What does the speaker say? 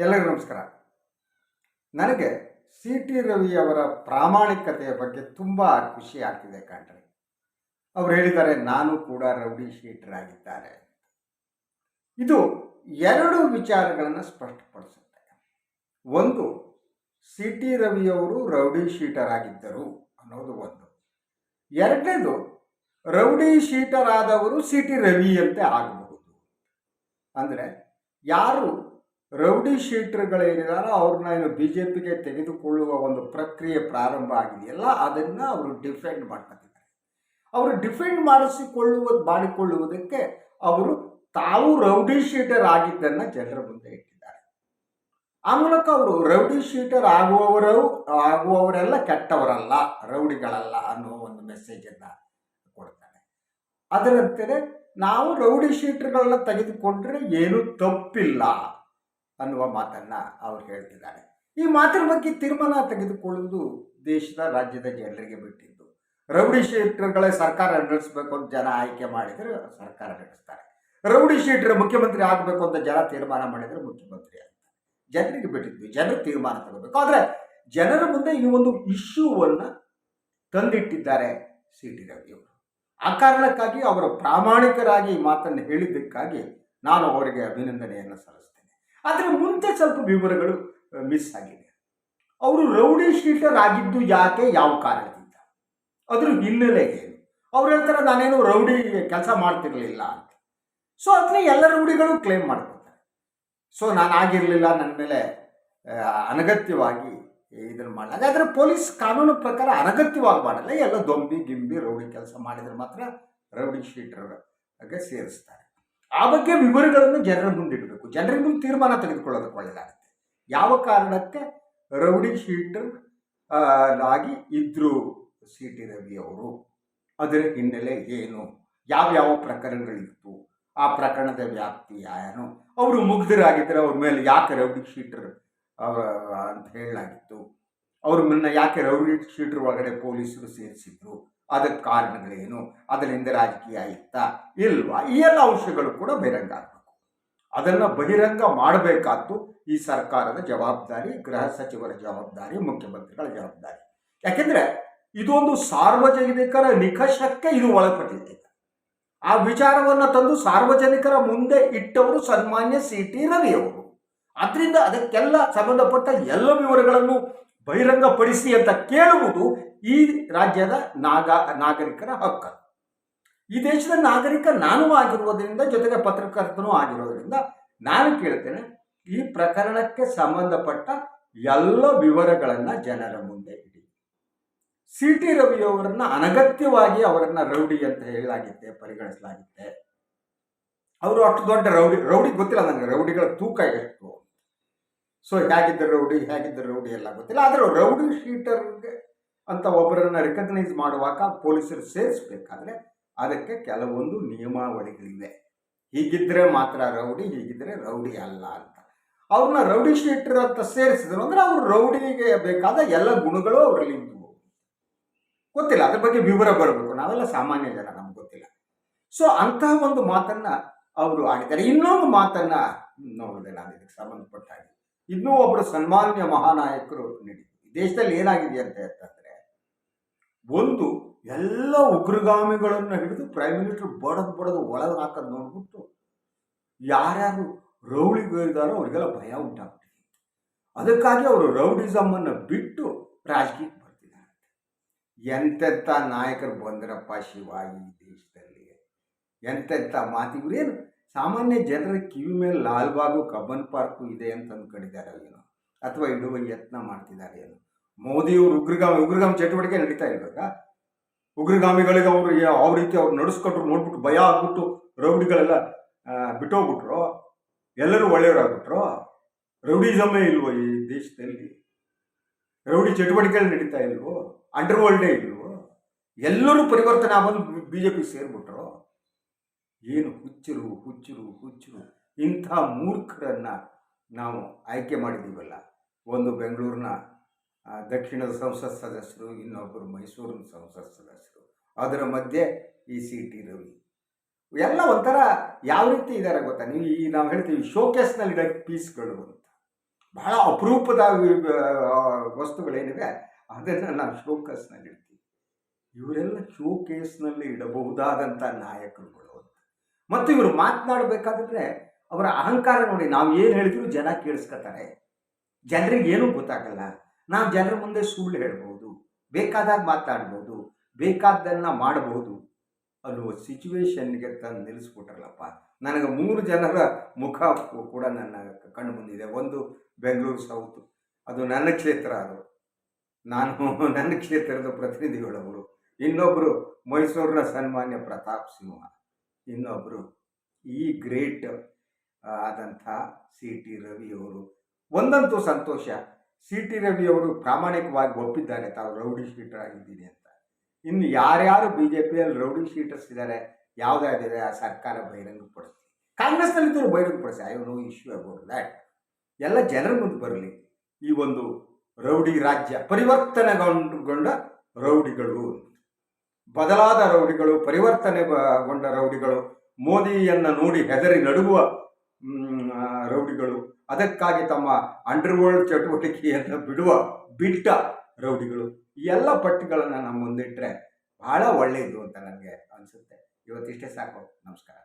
ಎಲ್ಲರಿಗೂ ನಮಸ್ಕಾರ. ನನಗೆ ಸಿ ಟಿ ರವಿಯವರ ಪ್ರಾಮಾಣಿಕತೆಯ ಬಗ್ಗೆ ತುಂಬ ಖುಷಿ ಆಗ್ತಿದೆ ಕಣ್ರಿ. ಅವ್ರು ಹೇಳಿದ್ದಾರೆ, ನಾನು ಕೂಡ ರೌಡಿ ಶೀಟರ್ ಆಗಿದ್ದಾರೆ. ಇದು ಎರಡು ವಿಚಾರಗಳನ್ನು ಸ್ಪಷ್ಟಪಡಿಸುತ್ತೆ. ಒಂದು, ಸಿ ಟಿ ರವಿಯವರು ರೌಡಿ ಶೀಟರ್ ಆಗಿದ್ದರು ಅನ್ನೋದು ಒಂದು. ಎರಡನೇದು, ರೌಡಿ ಶೀಟರ್ ಆದವರು ಸಿ ಟಿ ರವಿಯಂತೆ ಆಗಬಹುದು. ಅಂದರೆ ಯಾರು ರೌಡಿ ಶೀಟರ್ಗಳೇನಿದಾರೋ ಅವ್ರನ್ನ ಏನು ಬಿ ಜೆ ಪಿಗೆ ತೆಗೆದುಕೊಳ್ಳುವ ಒಂದು ಪ್ರಕ್ರಿಯೆ ಪ್ರಾರಂಭ ಆಗಿದೆಯಲ್ಲ, ಅದನ್ನು ಅವರು ಡಿಫೆಂಡ್ ಮಾಡ್ಕೊತಿದ್ದಾರೆ. ಅವರು ಡಿಫೆಂಡ್ ಮಾಡಿಕೊಳ್ಳುವುದಕ್ಕೆ ಅವರು ತಾವು ರೌಡಿ ಶೀಟರ್ ಆಗಿದ್ದನ್ನು ಜನರ ಮುಂದೆ ಇಟ್ಟಿದ್ದಾರೆ. ಆ ಮೂಲಕ ಅವರು ರೌಡಿ ಶೀಟರ್ ಆಗುವವರೆಲ್ಲ ಕೆಟ್ಟವರಲ್ಲ, ರೌಡಿಗಳಲ್ಲ ಅನ್ನೋ ಒಂದು ಮೆಸೇಜನ್ನು ಕೊಡ್ತಾರೆ. ಅದರಂತೆ ನಾವು ರೌಡಿ ಶೀಟರ್ಗಳನ್ನ ತೆಗೆದುಕೊಂಡ್ರೆ ಏನೂ ತಪ್ಪಿಲ್ಲ ಅನ್ನುವ ಮಾತನ್ನು ಅವರು ಹೇಳ್ತಿದ್ದಾರೆ. ಈ ಮಾತಿನ ಬಗ್ಗೆ ತೀರ್ಮಾನ ತೆಗೆದುಕೊಳ್ಳುವುದು ದೇಶದ ರಾಜ್ಯದ ಜನರಿಗೆ ಬಿಟ್ಟಿದ್ದು. ರೌಡಿ ಶೀಟರ್ಗಳೇ ಸರ್ಕಾರ ನಡೆಸಬೇಕು ಅಂತ ಜನ ಆಯ್ಕೆ ಮಾಡಿದರೆ ಸರ್ಕಾರ ನಡೆಸ್ತಾರೆ. ರೌಡಿ ಶೀಟರ್ ಮುಖ್ಯಮಂತ್ರಿ ಆಗಬೇಕು ಅಂತ ಜನ ತೀರ್ಮಾನ ಮಾಡಿದರೆ ಮುಖ್ಯಮಂತ್ರಿ ಆಗ್ತಾರೆ. ಜನರಿಗೆ ಬಿಟ್ಟಿದ್ದು, ಜನರು ತೀರ್ಮಾನ ತಗೋಬೇಕು. ಆದರೆ ಜನರ ಮುಂದೆ ಈ ಒಂದು ಇಶ್ಯೂವನ್ನು ತಂದಿಟ್ಟಿದ್ದಾರೆ ಸಿ ಟಿ ರವಿಯವರು. ಆ ಕಾರಣಕ್ಕಾಗಿ ಅವರು ಪ್ರಾಮಾಣಿಕರಾಗಿ ಈ ಮಾತನ್ನು ಹೇಳಿದ್ದಕ್ಕಾಗಿ ನಾನು ಅವರಿಗೆ ಅಭಿನಂದನೆಯನ್ನು ಸಲ್ಲಿಸ್ತೇನೆ. ಆದರೆ ಮುಂದೆ ಸ್ವಲ್ಪ ವಿವರಗಳು ಮಿಸ್ ಆಗಿದೆ. ಅವರು ರೌಡಿ ಶೀಟರ್ ಆಗಿದ್ದು ಯಾಕೆ, ಯಾವ ಕಾರಣದಿಂದ, ಅದ್ರ ಹಿನ್ನೆಲೆ ಏನು? ಅವ್ರು ಹೇಳ್ತಾರೆ, ನಾನೇನು ರೌಡಿ ಕೆಲಸ ಮಾಡ್ತಿರ್ಲಿಲ್ಲ ಅಂತ. ಸೊ ಅದನ್ನ ಎಲ್ಲ ರೌಡಿಗಳು ಕ್ಲೇಮ್ ಮಾಡ್ಕೊತಾರೆ. ಸೊ ನಾನು ಆಗಿರಲಿಲ್ಲ, ನನ್ನ ಮೇಲೆ ಅನಗತ್ಯವಾಗಿ ಇದನ್ನು ಮಾಡಲ್ಲ. ಹಾಗಾದರೆ ಪೊಲೀಸ್ ಕಾನೂನು ಪ್ರಕಾರ ಅನಗತ್ಯವಾಗಿ ಮಾಡಲ್ಲ, ಎಲ್ಲ ದೊಂಬಿ ಗಿಂಬಿ ರೌಡಿ ಕೆಲಸ ಮಾಡಿದರೆ ಮಾತ್ರ ರೌಡಿ ಶೀಟರ್ಗೆ ಸೇರಿಸ್ತಾರೆ. ಆ ಬಗ್ಗೆ ವಿವರಗಳನ್ನು ಜನರ ಮುಂದಿಡಬೇಕು. ಜನರ ಮುಂದೆ ತೀರ್ಮಾನ ತೆಗೆದುಕೊಳ್ಳೋದಕ್ಕೆ ಒಳ್ಳೆಯದಾಗುತ್ತೆ. ಯಾವ ಕಾರಣಕ್ಕೆ ರೌಡಿ ಶೀಟರ್ ಆಗಿ ಇದ್ದರು ಸಿ ಟಿ ರವಿಯವರು, ಅದರ ಹಿನ್ನೆಲೆ ಏನು, ಯಾವ್ಯಾವ ಪ್ರಕರಣಗಳಿತ್ತು, ಆ ಪ್ರಕರಣದ ವ್ಯಾಪ್ತಿ ಏನು, ಅವರು ಮುಗ್ಧರಾಗಿದ್ದರೆ ಅವ್ರ ಮೇಲೆ ಯಾಕೆ ರೌಡಿ ಶೀಟರ್ ಅಂತ ಹೇಳಲಾಗಿತ್ತು, ಅವ್ರ ಮುನ್ನ ಯಾಕೆ ರೌಡಿ ಶೀಟರ್ ಒಳಗಡೆ ಪೊಲೀಸರು ಸೇರಿಸಿದ್ರು, ಅದಕ್ಕೆ ಕಾರಣಗಳೇನು, ಅದರಿಂದ ರಾಜಕೀಯ ಇತ್ತಾ ಇಲ್ವಾ, ಈ ಎಲ್ಲ ಅಂಶಗಳು ಕೂಡ ಬಹಿರಂಗ ಆಗಬೇಕು. ಅದನ್ನು ಬಹಿರಂಗ ಮಾಡಬೇಕಾದ್ದು ಈ ಸರ್ಕಾರದ ಜವಾಬ್ದಾರಿ, ಗೃಹ ಸಚಿವರ ಜವಾಬ್ದಾರಿ, ಮುಖ್ಯಮಂತ್ರಿಗಳ ಜವಾಬ್ದಾರಿ. ಯಾಕೆಂದರೆ ಇದೊಂದು ಸಾರ್ವಜನಿಕರ ನಿಕಷಕ್ಕೆ ಇದು ಒಳಪಟ್ಟಿದೆ. ಆ ವಿಚಾರವನ್ನು ತಂದು ಸಾರ್ವಜನಿಕರ ಮುಂದೆ ಇಟ್ಟವರು ಸನ್ಮಾನ್ಯ ಸಿ ಟಿ ರವಿಯವರು. ಆದ್ದರಿಂದ ಅದಕ್ಕೆಲ್ಲ ಸಂಬಂಧಪಟ್ಟ ಎಲ್ಲ ವಿವರಗಳನ್ನು ಬಹಿರಂಗಪಡಿಸಿ ಅಂತ ಕೇಳುವುದು ಈ ರಾಜ್ಯದ ನಾಗರಿಕರ ಹಕ್ಕು. ಈ ದೇಶದ ನಾಗರಿಕ ನಾನು ಆಗಿರುವುದರಿಂದ, ಜೊತೆಗೆ ಪತ್ರಕರ್ತನೂ ಆಗಿರೋದ್ರಿಂದ ನಾನು ಕೇಳ್ತೇನೆ, ಈ ಪ್ರಕರಣಕ್ಕೆ ಸಂಬಂಧಪಟ್ಟ ಎಲ್ಲ ವಿವರಗಳನ್ನು ಜನರ ಮುಂದೆ ಇಡಿ. ಸಿ ಟಿ ರವಿಯವರನ್ನ ಅನಗತ್ಯವಾಗಿ ಅವರನ್ನು ರೌಡಿ ಅಂತ ಹೇಳಲಾಗಿದೆ, ಪರಿಗಣಿಸಲಾಗಿದೆ. ಅವರು ಅಷ್ಟು ದೊಡ್ಡ ರೌಡಿ ಗೊತ್ತಿಲ್ಲ ನನಗೆ, ರೌಡಿಗಳ ತೂಕ ಎಷ್ಟು. ಸೊ ಹೇಗಿದ್ದ ರೌಡಿ ಎಲ್ಲ ಗೊತ್ತಿಲ್ಲ. ಆದರೆ ರೌಡಿ ಶೀಟರ್ಗೆ ಅಂತ ಒಬ್ಬರನ್ನು ರೆಕಗ್ನೈಸ್ ಮಾಡುವಾಗ ಪೊಲೀಸರು ಸೇರಿಸಬೇಕಾದ್ರೆ ಅದಕ್ಕೆ ಕೆಲವೊಂದು ನಿಯಮಾವಳಿಗಳಿವೆ. ಹೀಗಿದ್ದರೆ ಮಾತ್ರ ರೌಡಿ, ಹೀಗಿದ್ದರೆ ರೌಡಿ ಅಲ್ಲ ಅಂತ. ಅವ್ರನ್ನ ರೌಡಿ ಶೀಟರ್ ಅಂತ ಸೇರಿಸಿದ್ರು ಅಂದರೆ ಅವರು ರೌಡಿಗೆ ಬೇಕಾದ ಎಲ್ಲ ಗುಣಗಳು ಅವರಲ್ಲಿ ಇದ್ವು. ಗೊತ್ತಿಲ್ಲ, ಅದ್ರ ಬಗ್ಗೆ ವಿವರ ಬರಬೇಕು. ನಾವೆಲ್ಲ ಸಾಮಾನ್ಯ ಜನ, ನಮ್ಗೆ ಗೊತ್ತಿಲ್ಲ. ಸೊ ಅಂತಹ ಒಂದು ಮಾತನ್ನು ಅವರು ಆಡಿದ್ದಾರೆ. ಇನ್ನೊಂದು ಮಾತನ್ನು ನೋಡಿದೆ ನಾನು ಇದಕ್ಕೆ ಸಂಬಂಧಪಟ್ಟ ಹಾಗೆ. ಇನ್ನೂ ಒಬ್ಬರು ಸನ್ಮಾನ್ಯ ಮಹಾನಾಯಕರು ದೇಶದಲ್ಲಿ ಏನಾಗಿದೆ ಅಂತಂದರೆ, ಒಂದು ಎಲ್ಲ ಉಗ್ರಗಾಮಿಗಳನ್ನು ಹಿಡಿದು ಪ್ರೈಮ್ ಮಿನಿಸ್ಟರ್ ಬಡದು ಒಳಗೆ ಹಾಕೋದು ನೋಡ್ಬಿಟ್ಟು ಯಾರ್ಯಾರು ರೌಡಿಗಳಿದ್ದಾರೋ ಅವರಿಗೆಲ್ಲ ಭಯ ಉಂಟಾಗ್ತಿದೆ. ಅದಕ್ಕಾಗಿ ಅವರು ರೌಡಿಸಮನ್ನು ಬಿಟ್ಟು ರಾಜಕೀಯಕ್ಕೆ ಬರ್ತಿದ್ದಾರೆ. ಎಂತೆಂಥ ನಾಯಕರು ಬಂದರಪ್ಪ ಶಿವ ಈ ದೇಶದಲ್ಲಿ, ಎಂತೆಂಥ ಮಾತಿಗಳು. ಏನು ಸಾಮಾನ್ಯ ಜನರ ಕಿವಿ ಮೇಲೆ ಲಾಲ್ಬಾಗು, ಕಬ್ಬನ್ ಪಾರ್ಕು ಇದೆ ಅಂತ ಅಂದ್ಕೊಂಡಿದ್ದಾರೆ ಏನೋ, ಅಥವಾ ಇಡುವ ಯತ್ನ ಮಾಡ್ತಿದ್ದಾರೆ ಏನೋ. ಮೋದಿಯವರು ಉಗ್ರಗಾಮಿ ಚಟುವಟಿಕೆ ನಡೀತಾ ಇರುವಾಗ ಉಗ್ರಗಾಮಿಗಳಿಗೆ ಅವರು ಯಾವ ರೀತಿ ಅವ್ರು ನಡೆಸ್ಕೊಟ್ರು ನೋಡ್ಬಿಟ್ಟು ಭಯ ಆಗ್ಬಿಟ್ಟು ರೌಡಿಗಳೆಲ್ಲ ಬಿಟ್ಟೋಗ್ಬಿಟ್ರು, ಎಲ್ಲರೂ ಒಳ್ಳೆಯವರಾಗ್ಬಿಟ್ರು. ರೌಡಿಸಮೇ ಇಲ್ವೋ ಈ ದೇಶದಲ್ಲಿ? ರೌಡಿ ಚಟುವಟಿಕೆಗಳು ನಡೀತಾ ಇಲ್ವೋ? ಅಂಡರ್ ವರ್ಲ್ಡೇ ಇಲ್ವೋ? ಎಲ್ಲರೂ ಪರಿವರ್ತನೆ ಆಗೋದು ಬಿ ಜೆ ಪಿ ಸೇರಿಬಿಟ್ರು. ಏನು ಹುಚ್ಚರು. ಇಂಥ ಮೂರ್ಖರನ್ನು ನಾವು ಆಯ್ಕೆ ಮಾಡಿದ್ದೀವಲ್ಲ. ಒಂದು ಬೆಂಗಳೂರಿನ ದಕ್ಷಿಣದ ಸಂಸತ್ ಸದಸ್ಯರು, ಇನ್ನೊಬ್ಬರು ಮೈಸೂರಿನ ಸಂಸತ್ ಸದಸ್ಯರು, ಅದರ ಮಧ್ಯೆ ಈ ಸಿ ಟಿ ರವಿ ಎಲ್ಲ ಒಂಥರ ಯಾವ ರೀತಿ ಇದ್ದಾರೆ ಗೊತ್ತಾ? ನಾವು ಹೇಳ್ತೀವಿ ಶೋಕೇಸ್ನಲ್ಲಿ ಇಡೋ ಪೀಸ್ಗಳು ಅಂತ. ಬಹಳ ಅಪರೂಪದ ವಸ್ತುಗಳೇನಿವೆ ಅದನ್ನು ನಾವು ಶೋಕೇಸ್ನಲ್ಲಿ ಇಡ್ತೀವಿ. ಇವರೆಲ್ಲ ಶೋಕೇಸ್ನಲ್ಲಿ ಇಡಬಹುದಾದಂಥ ನಾಯಕರುಗಳು ಅಂತ. ಮತ್ತು ಇವರು ಮಾತನಾಡಬೇಕಾದ್ರೆ ಅವರ ಅಹಂಕಾರ ನೋಡಿ, ನಾವು ಏನು ಹೇಳಿದ್ರು ಜನ ಕೇಳಿಸ್ಕೊತಾರೆ, ಜನರಿಗೆ ಏನೂ ಗೊತ್ತಾಗಲ್ಲ, ನಾವು ಜನರ ಮುಂದೆ ಸುಳ್ಳು ಹೇಳ್ಬೋದು, ಬೇಕಾದಾಗ ಮಾತಾಡ್ಬೋದು, ಬೇಕಾದ್ದನ್ನು ಮಾಡಬಹುದು ಅನ್ನುವ ಸಿಚುವೇಶನ್ಗೆ ತಂದು ನಿಲ್ಲಿಸ್ಬಿಟ್ರಲ್ಲಪ್ಪ. ನನಗೆ 3 ಜನರ ಮುಖ ಕೂಡ ನನ್ನ ಕಣ್ಣು ಮುಂದಿದೆ. ಒಂದು ಬೆಂಗಳೂರು ಸೌತು, ಅದು ನನ್ನ ಕ್ಷೇತ್ರ, ಅದು ನಾನು ನನ್ನ ಕ್ಷೇತ್ರದ ಪ್ರತಿನಿಧಿಗಳವರು. ಇನ್ನೊಬ್ಬರು ಮೈಸೂರಿನ ಸನ್ಮಾನ್ಯ ಪ್ರತಾಪ್ ಸಿಂಹ, ಇನ್ನೊಬ್ಬರು ಈ ಗ್ರೇಟ್ ಆದಂಥ ಸಿ ಟಿ ರವಿಯವರು. ಒಂದಂತೂ ಸಂತೋಷ, ಸಿ ಟಿ ರವಿಯವರು ಪ್ರಾಮಾಣಿಕವಾಗಿ ಒಪ್ಪಿದ್ದಾರೆ ತಾವು ರೌಡಿ ಶೀಟರ್ ಆಗಿದ್ದೀನಿ ಅಂತ. ಇನ್ನು ಯಾರ್ಯಾರು ಬಿ ಜೆ ಪಿಯಲ್ಲಿ ರೌಡಿ ಶೀಟರ್ಸ್ ಇದ್ದಾರೆ, ಯಾವುದಾದಿದೆ ಆ ಸರ್ಕಾರ ಬಹಿರಂಗಪಡಿಸ್ತೀವಿ. ಕಾಂಗ್ರೆಸ್ನಲ್ಲಿದ್ದರೂ ಬಹಿರಂಗಪಡಿಸಿ, I no issue about that. ಎಲ್ಲ ಜನರ ಮುಂದೆ ಬರಲಿ. ಈ ಒಂದು ರೌಡಿ ರಾಜ್ಯ ಪರಿವರ್ತನೆಗೊಂಡ ರೌಡಿಗಳು, ಬದಲಾದ ರೌಡಿಗಳು, ಪರಿವರ್ತನೆಗೊಂಡ ರೌಡಿಗಳು, ಮೋದಿಯನ್ನು ನೋಡಿ ಹೆದರಿ ನಡುಗುವ ರೌಡಿಗಳು, ಅದಕ್ಕಾಗಿ ತಮ್ಮ ಅಂಡರ್ವರ್ಲ್ಡ್ ಚಟುವಟಿಕೆಯನ್ನು ಬಿಟ್ಟ ರೌಡಿಗಳು, ಈ ಎಲ್ಲ ಪಟ್ಟಿಗಳನ್ನು ನಮ್ಮ ಮುಂದಿಟ್ಟರೆ ಬಹಳ ಒಳ್ಳೆಯದು ಅಂತ ನನಗೆ ಅನಿಸುತ್ತೆ. ಇವತ್ತಿಷ್ಟೇ ಸಾಕು. ನಮಸ್ಕಾರ.